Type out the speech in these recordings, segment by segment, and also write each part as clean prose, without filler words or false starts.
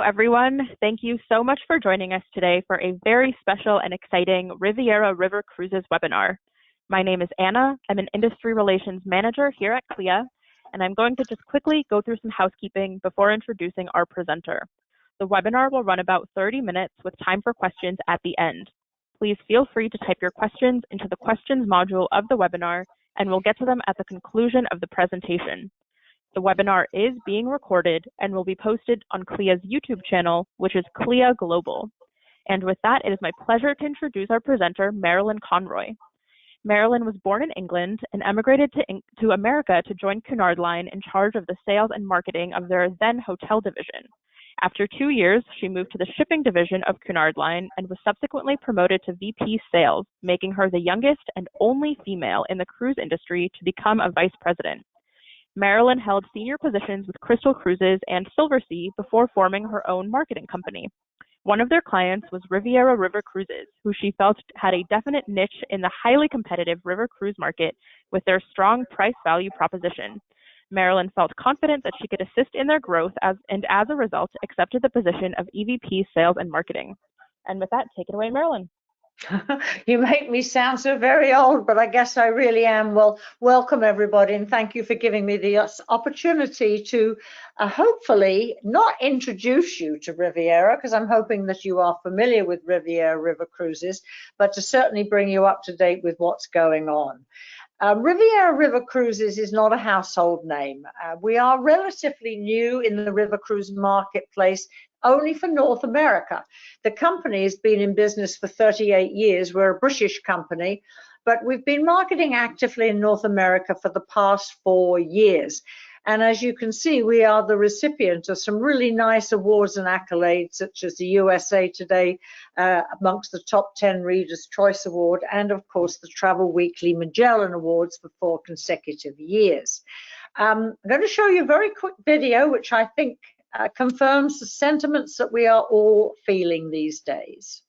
everyone. Thank you so much for joining us today for a very special and exciting Riviera River Cruises webinar. My name is Anna. I'm an Industry Relations Manager here at CLIA, and I'm going to just quickly go through some housekeeping before introducing our presenter. The webinar will run about 30 minutes with time for questions at the end. Please feel free to type your questions into the questions module of the webinar, and we'll get to them at the conclusion of the presentation. The webinar is being recorded and will be posted on CLIA's YouTube channel, which is CLIA Global. And with that, it is my pleasure to introduce our presenter, Marilyn Conroy. Marilyn was born in England and emigrated to America to join Cunard Line in charge of the sales and marketing of their then hotel division. After 2 years, she moved to the shipping division of Cunard Line and was subsequently promoted to VP Sales, making her the youngest and only female in the cruise industry to become a vice president. Marilyn held senior positions with Crystal Cruises and Silversea before forming her own marketing company. One of their clients was Riviera River Cruises, who she felt had a definite niche in the highly competitive river cruise market with their strong price-value proposition. Marilyn felt confident that she could assist in their growth and as a result accepted the position of EVP Sales and Marketing. And with that, take it away, Marilyn. You make me sound so very old, but I guess I really am. Well, welcome everybody, and thank you for giving me the opportunity to hopefully not introduce you to Riviera, because I'm hoping that you are familiar with Riviera River Cruises, but to certainly bring you up to date with what's going on. Riviera River Cruises is not a household name. We are relatively new in the river cruise marketplace, only for North America. The company has been in business for 38 years. We're a British company, but we've been marketing actively in North America for the past 4 years. And as you can see, we are the recipient of some really nice awards and accolades, such as the USA Today amongst the top 10 Readers' Choice Award, and of course the Travel Weekly Magellan Awards for 4 consecutive years. I'm going to show you a very quick video, which I think confirms the sentiments that we are all feeling these days.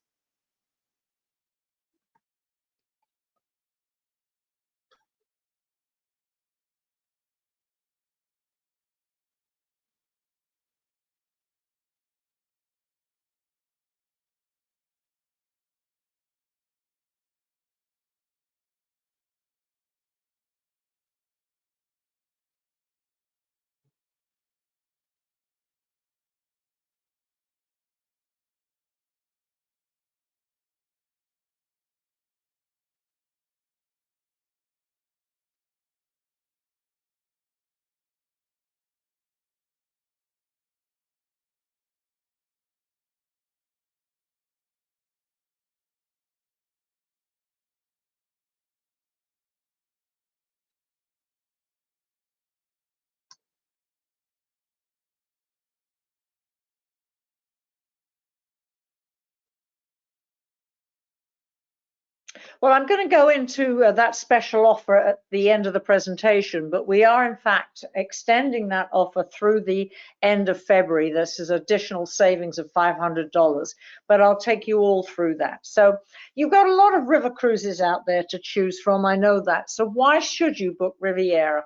Well, I'm going to go into that special offer at the end of the presentation, but we are in fact extending that offer through the end of February. This is additional savings of $500, but I'll take you all through that. So you've got a lot of river cruises out there to choose from, I know that. So why should you book Riviera?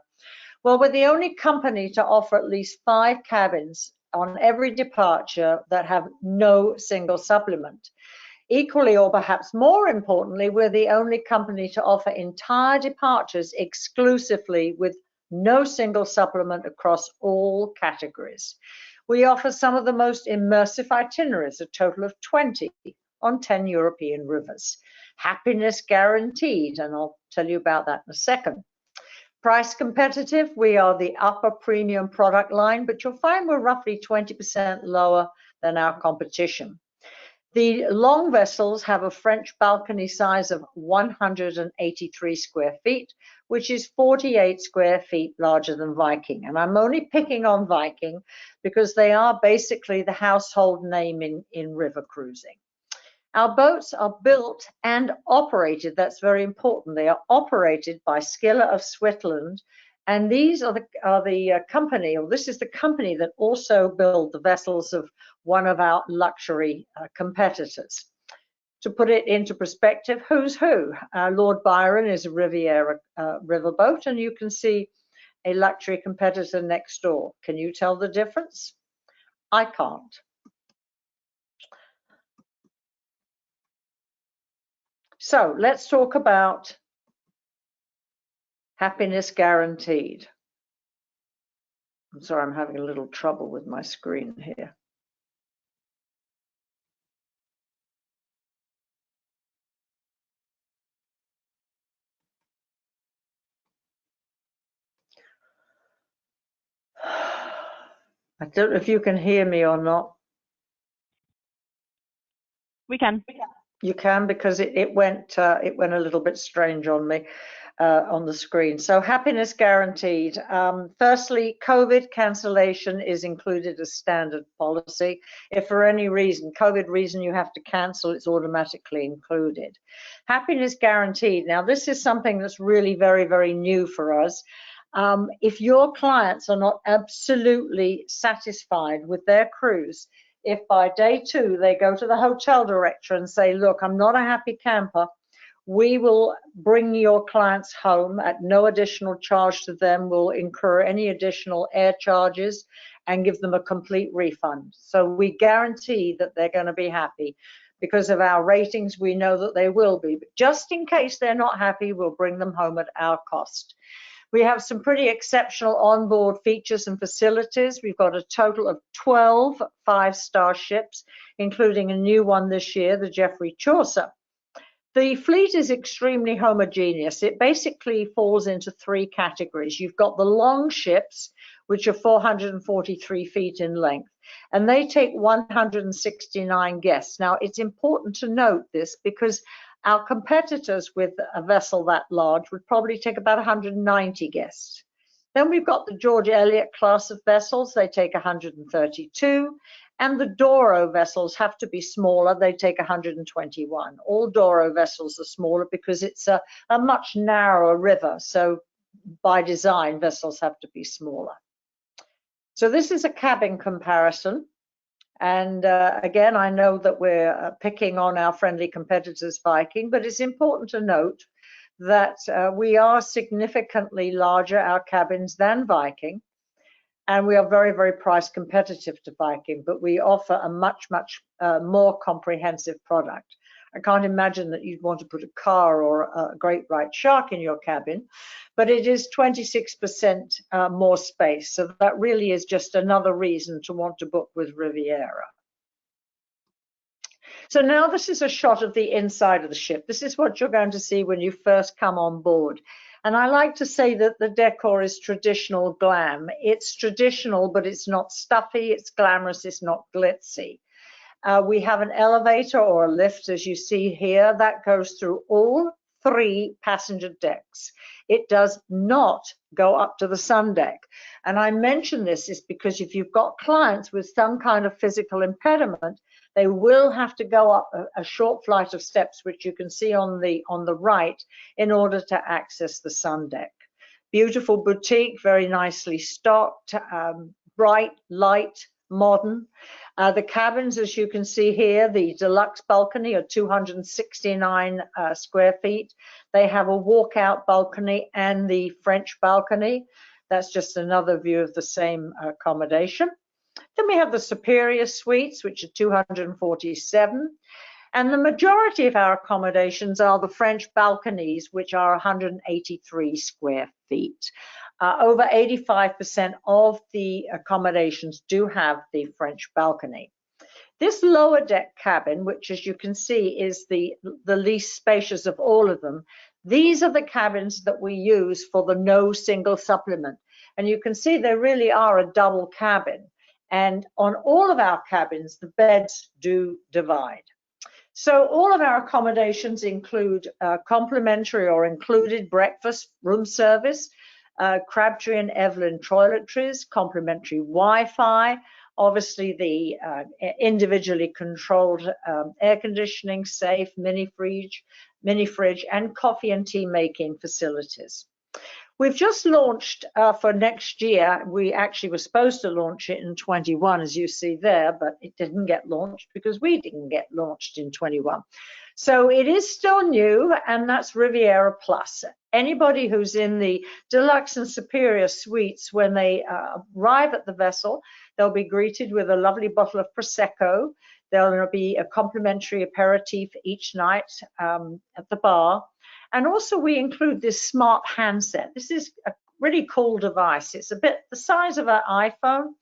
Well, we're the only company to offer at least 5 cabins on every departure that have no single supplement. Equally, or perhaps more importantly, we're the only company to offer entire departures exclusively with no single supplement across all categories. We offer some of the most immersive itineraries, a total of 20 on 10 European rivers. Happiness guaranteed, and I'll tell you about that in a second. Price competitive, we are the upper premium product line, but you'll find we're roughly 20% lower than our competition. The long vessels have a French balcony size of 183 square feet, which is 48 square feet larger than Viking. And I'm only picking on Viking because they are basically the household name in river cruising. Our boats are built and operated, that's very important. They are operated by Skilla of Switzerland, and these are the company, or this is the company that also build the vessels of one of our luxury competitors. To put it into perspective, who's who? Lord Byron is a Riviera riverboat, and you can see a luxury competitor next door. Can you tell the difference? I can't. So let's talk about happiness guaranteed. I'm sorry, I'm having a little trouble with my screen here. I don't know if you can hear me or not. We can. You can, because it went a little bit strange on me on the screen. So happiness guaranteed. Firstly, COVID cancellation is included as standard policy. If for any reason, COVID reason, you have to cancel, it's automatically included. Happiness guaranteed. Now, this is something that's really very, very new for us. If your clients are not absolutely satisfied with their cruise, if by day 2 they go to the hotel director and say, look, I'm not a happy camper, we will bring your clients home at no additional charge to them. We'll incur any additional air charges and give them a complete refund. So we guarantee that they're going to be happy. Because of our ratings, we know that they will be. But just in case they're not happy, we'll bring them home at our cost. We have some pretty exceptional onboard features and facilities. We've got a total of 12 5-star ships, including a new one this year, the Geoffrey Chaucer. The fleet is extremely homogeneous. It basically falls into 3 categories. You've got the long ships, which are 443 feet in length, and they take 169 guests. Now, it's important to note this because our competitors with a vessel that large would probably take about 190 guests. Then we've got the George Eliot class of vessels. They take 132. And the Douro vessels have to be smaller. They take 121. All Douro vessels are smaller because it's a much narrower river. So by design, vessels have to be smaller. So this is a cabin comparison. And again, I know that we're picking on our friendly competitors, Viking, but it's important to note that we are significantly larger, our cabins, than Viking. And we are very, very price competitive to Viking, but we offer a much, much more comprehensive product. I can't imagine that you'd want to put a car or a great white shark in your cabin, but it is 26% more space. So that really is just another reason to want to book with Riviera. So now this is a shot of the inside of the ship. This is what you're going to see when you first come on board. And I like to say that the decor is traditional glam. It's traditional, but it's not stuffy, it's glamorous, it's not glitzy. We have an elevator or a lift, as you see here, that goes through all 3 passenger decks. It does not go up to the sun deck. And I mention this is because if you've got clients with some kind of physical impediment, they will have to go up a short flight of steps, which you can see on the right, in order to access the sun deck. Beautiful boutique, very nicely stocked, bright, light, modern. The cabins, as you can see here, the deluxe balcony are 269 square feet. They have a walkout balcony and the French balcony. That's just another view of the same accommodation. Then we have the superior suites, which are 247. And the majority of our accommodations are the French balconies, which are 183 square feet. Over 85% of the accommodations do have the French balcony. This lower deck cabin, which as you can see is the least spacious of all of them, these are the cabins that we use for the no single supplement. And you can see they really are a double cabin. And on all of our cabins, the beds do divide. So all of our accommodations include complimentary or included breakfast, room service, Crabtree and Evelyn toiletries, complimentary Wi-Fi, obviously the individually controlled air conditioning, safe, mini fridge, and coffee and tea making facilities. We've just launched for next year. We actually were supposed to launch it in 21, as you see there, but it didn't get launched because we didn't get launched in 21. So it is still new, and that's Riviera Plus. Anybody who's in the deluxe and superior suites, when they arrive at the vessel, they'll be greeted with a lovely bottle of Prosecco. There'll be a complimentary aperitif each night at the bar. And also we include this smart handset. This is a really cool device. It's a bit the size of an iPhone,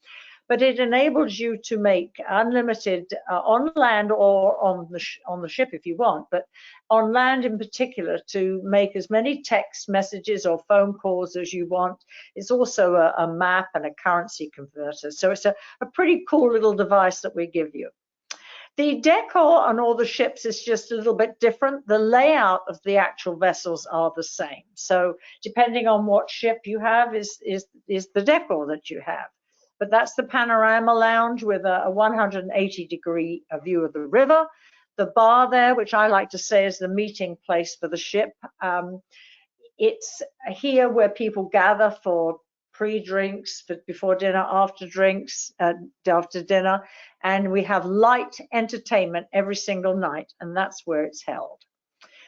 but it enables you to make unlimited on land or on the ship if you want, but on land in particular, to make as many text messages or phone calls as you want. It's also a map and a currency converter. So it's a pretty cool little device that we give you. The decor on all the ships is just a little bit different. The layout of the actual vessels are the same. So depending on what ship you have is the decor that you have. But that's the Panorama Lounge with a 180-degree view of the river. The bar there, which I like to say is the meeting place for the ship. It's here where people gather for pre-drinks, before dinner, after drinks, after dinner. And we have light entertainment every single night, and that's where it's held.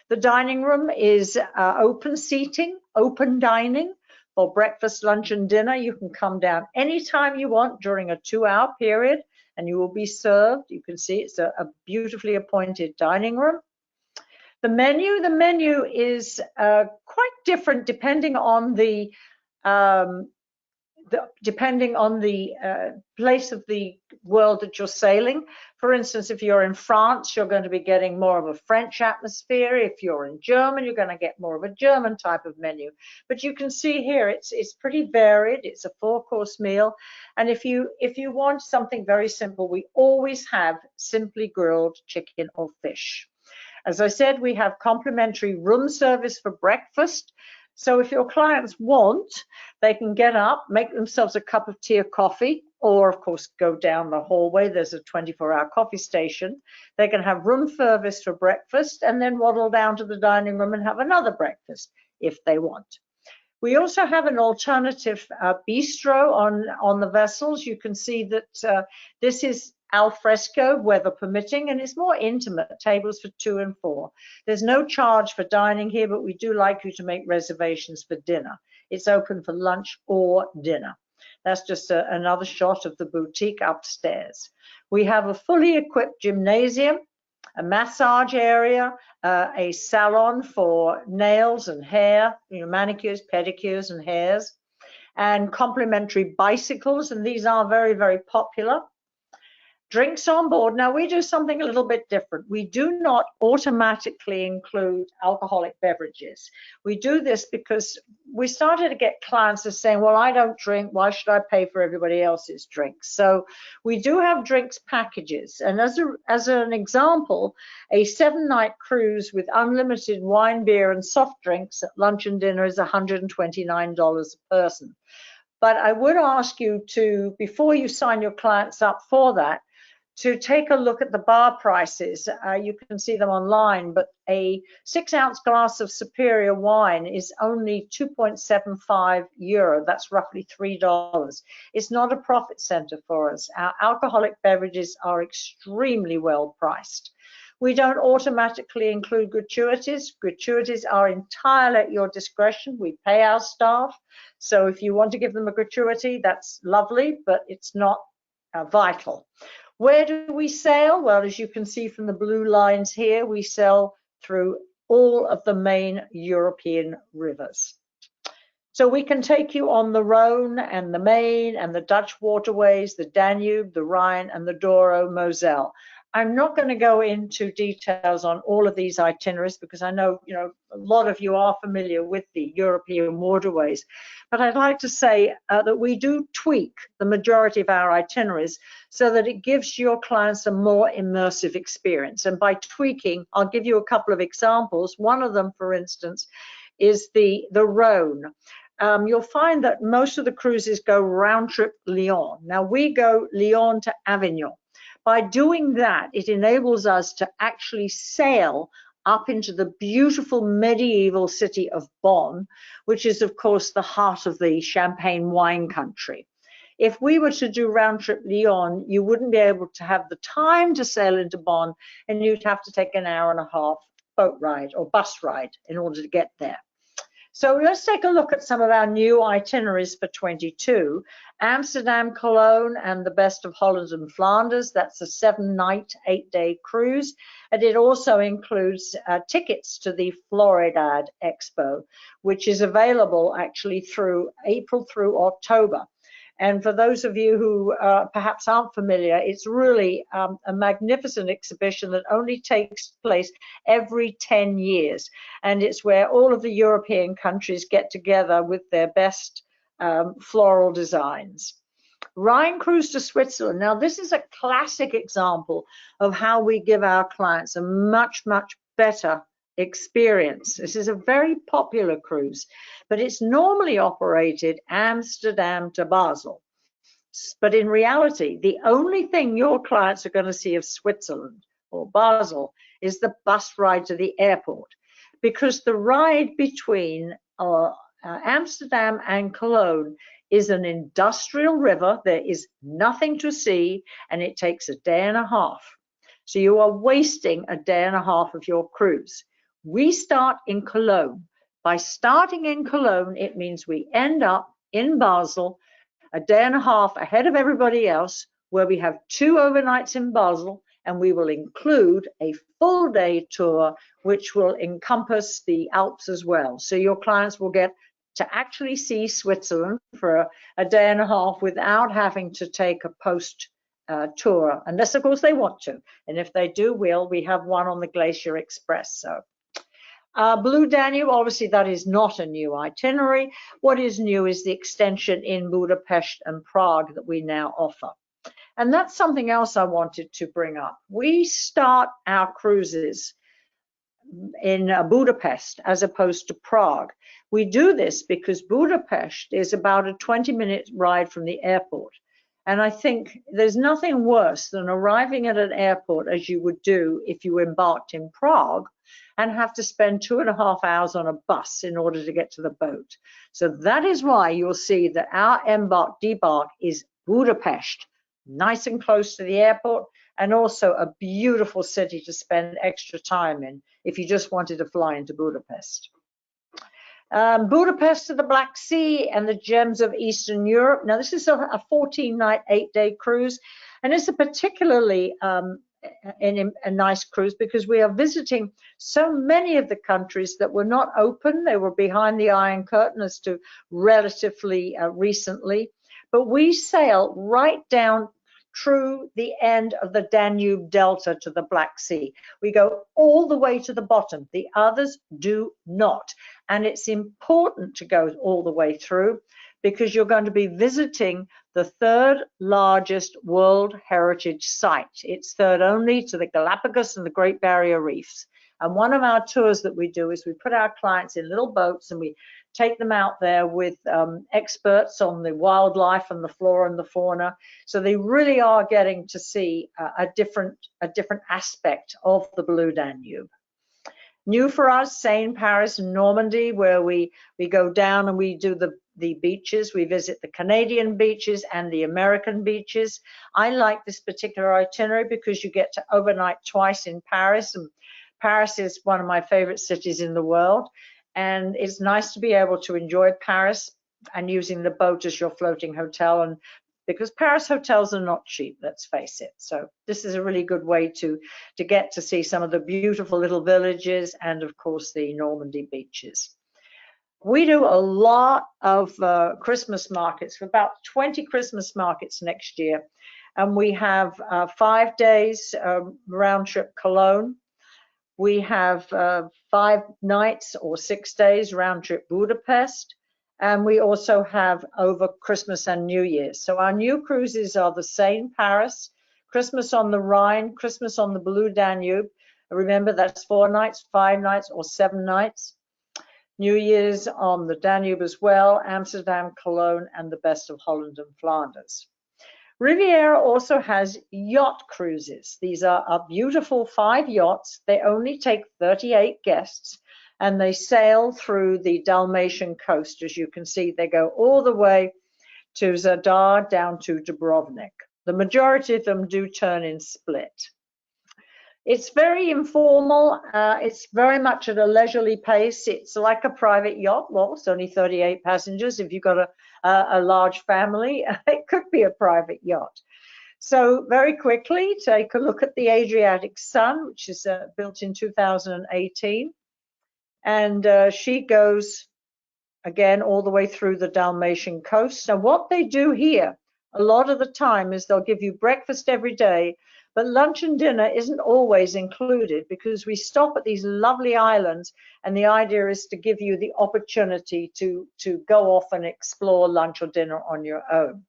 The dining room is open seating, open dining. For breakfast, lunch, and dinner, you can come down anytime you want during a 2-hour period, and you will be served. You can see it's a beautifully appointed dining room. The menu is quite different depending on the place of the world that you're sailing. For instance, if you're in France, you're going to be getting more of a French atmosphere. If you're in German, you're going to get more of a German type of menu. But you can see here, it's pretty varied. It's a 4-course meal. And if you want something very simple, we always have simply grilled chicken or fish. As I said, we have complimentary room service for breakfast. So if your clients want, they can get up, make themselves a cup of tea or coffee, or of course go down the hallway. There's a 24-hour coffee station. They can have room service for breakfast and then waddle down to the dining room and have another breakfast if they want. We also have an alternative bistro on the vessels. You can see that this is al fresco, weather permitting, and it's more intimate, tables for 2 and 4. There's no charge for dining here, but we do like you to make reservations for dinner. It's open for lunch or dinner. That's just another shot of the boutique upstairs. We have a fully equipped gymnasium, a massage area, a salon for nails and hair, manicures, pedicures, and hairs, and complimentary bicycles, and these are very, very popular. Drinks on board. Now we do something a little bit different. We do not automatically include alcoholic beverages. We do this because we started to get clients that are saying, well, I don't drink, why should I pay for everybody else's drinks? So we do have drinks packages. And as an example, a 7-night cruise with unlimited wine, beer, and soft drinks at lunch and dinner is $129 a person. But I would ask you to, before you sign your clients up for that, to take a look at the bar prices. You can see them online, but a 6-ounce glass of superior wine is only €2.75. That's roughly $3. It's not a profit center for us. Our alcoholic beverages are extremely well priced. We don't automatically include gratuities. Gratuities are entirely at your discretion. We pay our staff. So if you want to give them a gratuity, that's lovely, but it's not vital. Where do we sail? Well, as you can see from the blue lines here, we sail through all of the main European rivers. So we can take you on the Rhone and the Main and the Dutch waterways, the Danube, the Rhine, and the Douro, Moselle. I'm not going to go into details on all of these itineraries because I know, a lot of you are familiar with the European waterways. But I'd like to say that we do tweak the majority of our itineraries so that it gives your clients a more immersive experience. And by tweaking, I'll give you a couple of examples. One of them, for instance, is the Rhone. You'll find that most of the cruises go round trip Lyon. Now we go Lyon to Avignon. By doing that, it enables us to actually sail up into the beautiful medieval city of Bonn, which is, of course, the heart of the Champagne wine country. If we were to do round trip Lyon, you wouldn't be able to have the time to sail into Bonn, and you'd have to take an 1.5 hour boat ride or bus ride in order to get there. So let's take a look at some of our new itineraries for 22. Amsterdam, Cologne, and the Best of Holland and Flanders. That's a 7-night, 8-day cruise. And it also includes tickets to the Floridad Expo, which is available actually through April through October. And for those of you who perhaps aren't familiar, it's really a magnificent exhibition that only takes place every 10 years. And it's where all of the European countries get together with their best floral designs. Rhine cruise to Switzerland. Now, this is a classic example of how we give our clients a much, much better experience. This is a very popular cruise, but it's normally operated Amsterdam to Basel. But in reality, the only thing your clients are going to see of Switzerland or Basel is the bus ride to the airport, because the ride between Amsterdam and Cologne is an industrial river. There is nothing to see, and it takes a day and a half. So you are wasting a day and a half of your cruise. We start in Cologne. By starting in Cologne, it means we end up in Basel a day and a half ahead of everybody else, where we have 2 overnights in Basel, and we will include a full day tour, which will encompass the Alps as well. So your clients will get to actually see Switzerland for a day and a half without having to take a post tour, unless of course they want to. And if they do, we have one on the Glacier Express. So Blue Danube, obviously that is not a new itinerary. What is new is the extension in Budapest and Prague that we now offer. And that's something else I wanted to bring up. We start our cruises in Budapest as opposed to Prague. We do this because Budapest is about a 20-minute ride from the airport. And I think there's nothing worse than arriving at an airport, as you would do if you embarked in Prague, and have to spend 2.5 hours on a bus in order to get to the boat. So that is why you'll see that our embark debark is Budapest, nice and close to the airport, and also a beautiful city to spend extra time in if you just wanted to fly into Budapest. Budapest to the Black Sea and the gems of Eastern Europe. Now, this is a 14-night, 8-day cruise, and it's a particularly a nice cruise because we are visiting so many of the countries that were not open. They were behind the Iron Curtain as to relatively recently, but we sail right down through the end of the Danube Delta to the Black Sea. We go all the way to the bottom. The others do not. And it's important to go all the way through because you're going to be visiting the 3rd largest World Heritage Site. It's third only to the Galapagos and the Great Barrier Reefs. And one of our tours that we do is we put our clients in little boats and we take them out there with experts on the wildlife and the flora and the fauna. So they really are getting to see a different aspect of the Blue Danube. New for us, Seine, Paris, and Normandy, where we go down and we do the beaches. We visit the Canadian beaches and the American beaches. I like this particular itinerary because you get to overnight twice in Paris, and Paris is one of my favorite cities in the world. And it's nice to be able to enjoy Paris and using the boat as your floating hotel. And because Paris hotels are not cheap, let's face it. So this is a really good way to get to see some of the beautiful little villages and, of course, the Normandy beaches. We do a lot of Christmas markets, about 20 Christmas markets next year. And we have 5 days round trip Cologne. We have 5 nights or 6 days round trip Budapest. And we also have over Christmas and New Year's. So our new cruises are the Seine, Paris, Christmas on the Rhine, Christmas on the Blue Danube. Remember, that's 4 nights, 5 nights, or 7 nights. New Year's on the Danube as well, Amsterdam, Cologne, and the Best of Holland and Flanders. Riviera also has yacht cruises. These are beautiful 5 yachts. They only take 38 guests. And they sail through the Dalmatian coast. As you can see, they go all the way to Zadar down to Dubrovnik. The majority of them do turn in Split. It's very informal. It's very much at a leisurely pace. It's like a private yacht. Well, it's only 38 passengers. If you've got a large family, it could be a private yacht. So very quickly, take a look at the Adriatic Sun, which is built in 2018. And she goes, again, all the way through the Dalmatian coast. So what they do here, a lot of the time, is they'll give you breakfast every day, but lunch and dinner isn't always included because we stop at these lovely islands, and the idea is to give you the opportunity to go off and explore lunch or dinner on your own.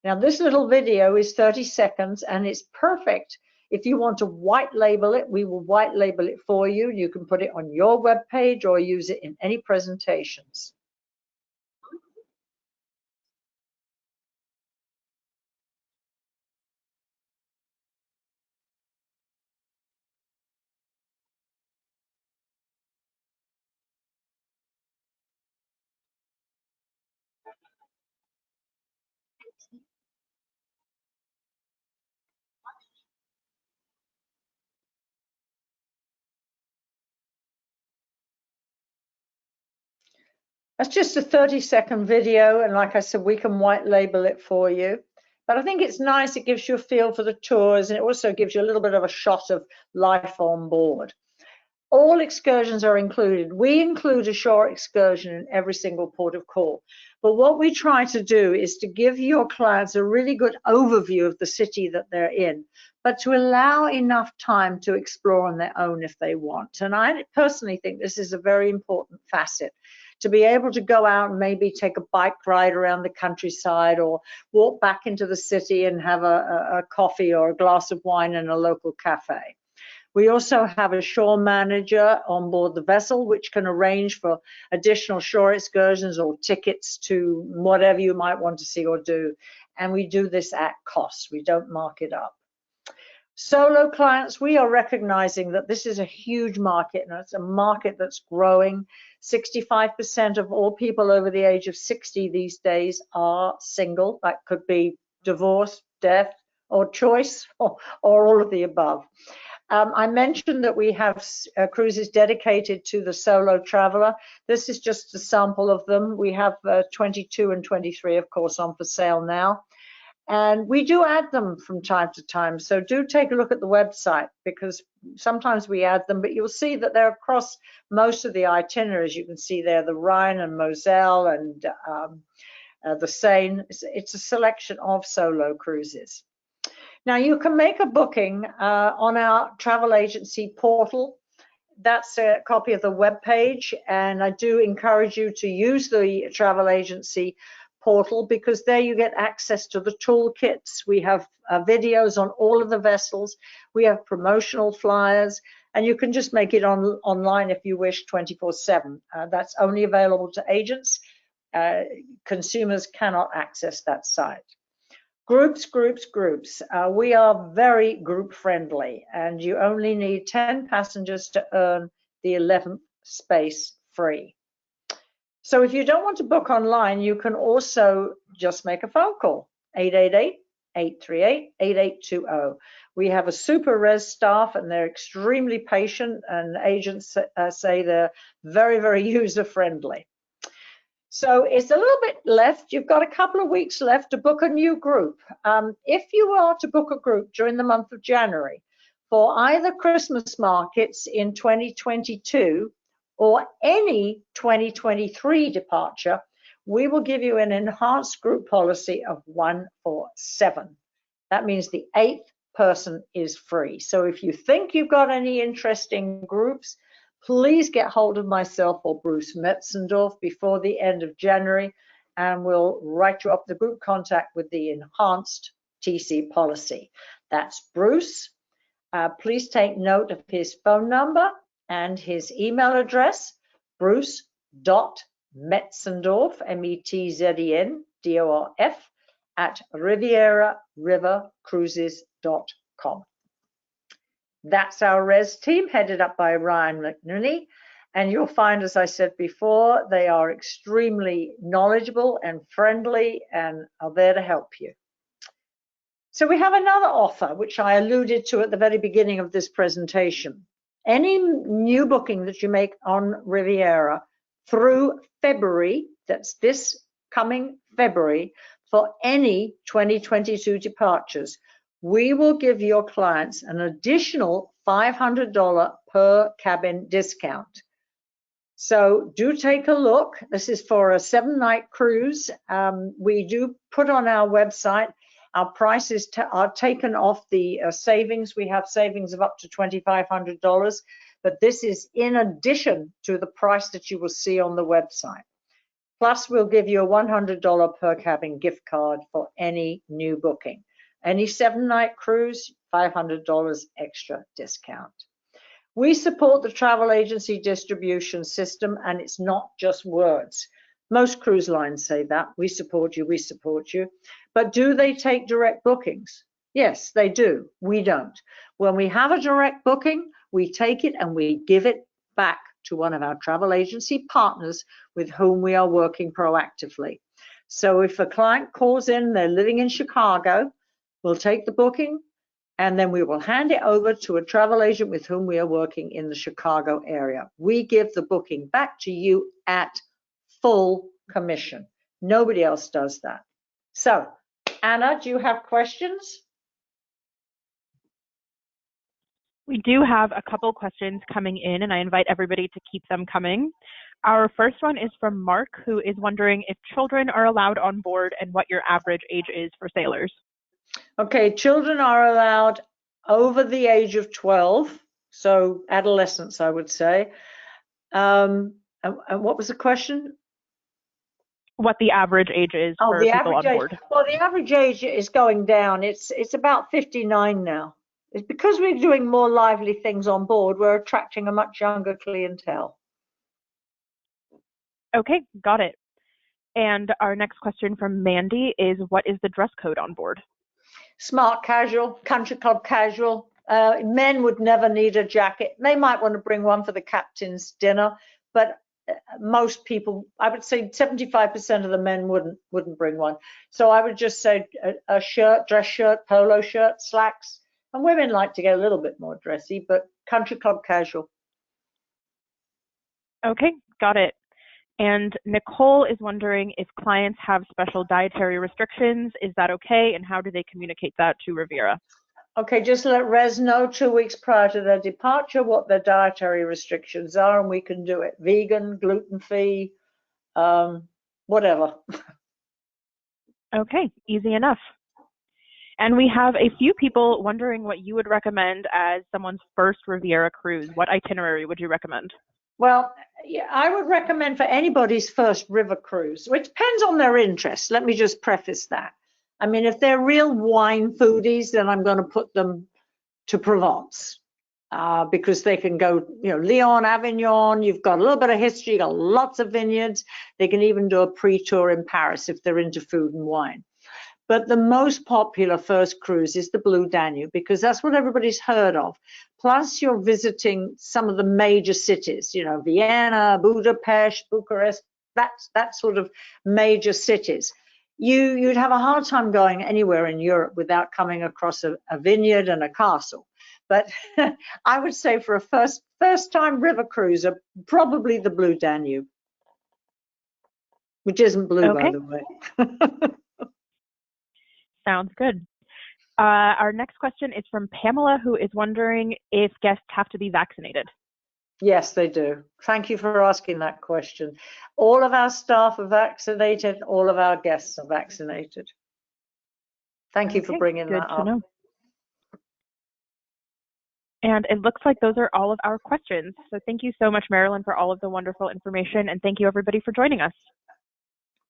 Now, this little video is 30 seconds, and it's perfect if you want to white label it. We will white label it for you. You can put it on your web page or use it in any presentations. That's just a 30-second video, and like I said, we can white label it for you. But I think it's nice. It gives you a feel for the tours, and it also gives you a little bit of a shot of life on board. All excursions are included. We include a shore excursion in every single port of call. But what we try to do is to give your clients a really good overview of the city that they're in, but to allow enough time to explore on their own if they want. And I personally think this is a very important facet, to be able to go out and maybe take a bike ride around the countryside or walk back into the city and have a coffee or a glass of wine in a local cafe. We also have a shore manager on board the vessel, which can arrange for additional shore excursions or tickets to whatever you might want to see or do. And we do this at cost. We don't mark it up. Solo clients, we are recognizing that this is a huge market, and it's a market that's growing. 65% of all people over the age of 60 these days are single. That could be divorce, death, or choice, or all of the above. I mentioned that we have cruises dedicated to the solo traveler. This is just a sample of them. We have 22 and 23, of course, on for sale now. And we do add them from time to time. So do take a look at the website, because sometimes we add them, but you'll see that they're across most of the itineraries. You can see there the Rhine and Moselle and the Seine. It's a selection of solo cruises. Now, you can make a booking on our travel agency portal. That's a copy of the web page, and I do encourage you to use the travel agency portal, because there you get access to the toolkits. We have videos on all of the vessels. We have promotional flyers, and you can just make it online if you wish, 24/7. That's only available to agents. Consumers cannot access that site. Groups. We are very group friendly, and you only need 10 passengers to earn the 11th space free. So if you don't want to book online, you can also just make a phone call, 888-838-8820. We have a super res staff, and they're extremely patient, and agents say they're very, very user friendly. So it's a little bit left. You've got a couple of weeks left to book a new group. If you are to book a group during the month of January for either Christmas markets in 2022 or any 2023 departure, we will give you an enhanced group policy of 1 for 7. That means the 8th person is free. So if you think you've got any interesting groups, please get hold of myself or Bruce Metzendorf before the end of January, and we'll write you up the group contact with the enhanced TC policy. That's Bruce. Please take note of his phone number and his email address, bruce.metzendorf, METZENDORF, at RivieraRiverCruises.com. That's our res team, headed up by Ryan McNerney. And you'll find, as I said before, they are extremely knowledgeable and friendly and are there to help you. So we have another offer, which I alluded to at the very beginning of this presentation. Any new booking that you make on Riviera through February, that's this coming February, for any 2022 departures, we will give your clients an additional $500 per cabin discount. So do take a look. This is for a 7-night cruise. We do put on our website, our prices are taken off the savings. We have savings of up to $2,500, but this is in addition to the price that you will see on the website. Plus, we'll give you a $100 per cabin gift card for any new booking. Any 7-night cruise, $500 extra discount. We support the travel agency distribution system, and it's not just words. Most cruise lines say that, we support you, we support you. But do they take direct bookings? Yes, they do. We don't. When we have a direct booking, we take it and we give it back to one of our travel agency partners with whom we are working proactively. So if a client calls in, they're living in Chicago, we'll take the booking, and then we will hand it over to a travel agent with whom we are working in the Chicago area. We give the booking back to you at full commission. Nobody else does that. So, Anna, do you have questions? We do have a couple questions coming in, and I invite everybody to keep them coming. Our first one is from Mark, who is wondering if children are allowed on board and what your average age is for sailors. Okay, children are allowed over the age of 12, so adolescents, I would say. And what was the question? What the average age is for people on board. Well, the average age is going down. It's about 59 now. It's because we're doing more lively things on board, we're attracting a much younger clientele. Okay, got it. And our next question from Mandy is, what is the dress code on board? Smart casual, country club casual. Men would never need a jacket. They might want to bring one for the captain's dinner, but most people, I would say 75% of the men wouldn't bring one. So I would just say a shirt, dress shirt, polo shirt, slacks. And women like to get a little bit more dressy, but country club casual. Okay, got it. And Nicole is wondering if clients have special dietary restrictions. Is that okay? And how do they communicate that to Riviera? Okay, just let Res know 2 weeks prior to their departure what their dietary restrictions are, and we can do it. Vegan, gluten-free, whatever. Okay, easy enough. And we have a few people wondering what you would recommend as someone's first Riviera cruise. What itinerary would you recommend? Well, yeah, I would recommend for anybody's first river cruise, which depends on their interest. Let me just preface that. I mean, if they're real wine foodies, then I'm going to put them to Provence because they can go, Lyon, Avignon. You've got a little bit of history, you've got lots of vineyards. They can even do a pre-tour in Paris if they're into food and wine. But the most popular first cruise is the Blue Danube because that's what everybody's heard of. Plus, you're visiting some of the major cities, Vienna, Budapest, Bucharest, that sort of major cities. You'd have a hard time going anywhere in Europe without coming across a vineyard and a castle. But I would say for a first-time river cruiser, probably the Blue Danube, which isn't blue, by the way. Sounds good. Our next question is from Pamela, who is wondering if guests have to be vaccinated. Yes, they do. Thank you for asking that question. All of our staff are vaccinated. All of our guests are vaccinated. Thank you for bringing that up. Know. And it looks like those are all of our questions. So thank you so much, Marilyn, for all of the wonderful information. And thank you, everybody, for joining us.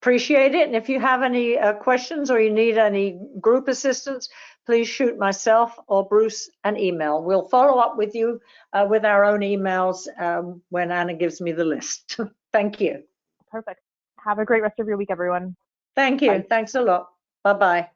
Appreciate it. And if you have any questions or you need any group assistance, please shoot myself or Bruce an email. We'll follow up with you with our own emails when Anna gives me the list. Thank you. Perfect. Have a great rest of your week, everyone. Thank you. Bye. Thanks a lot. Bye-bye.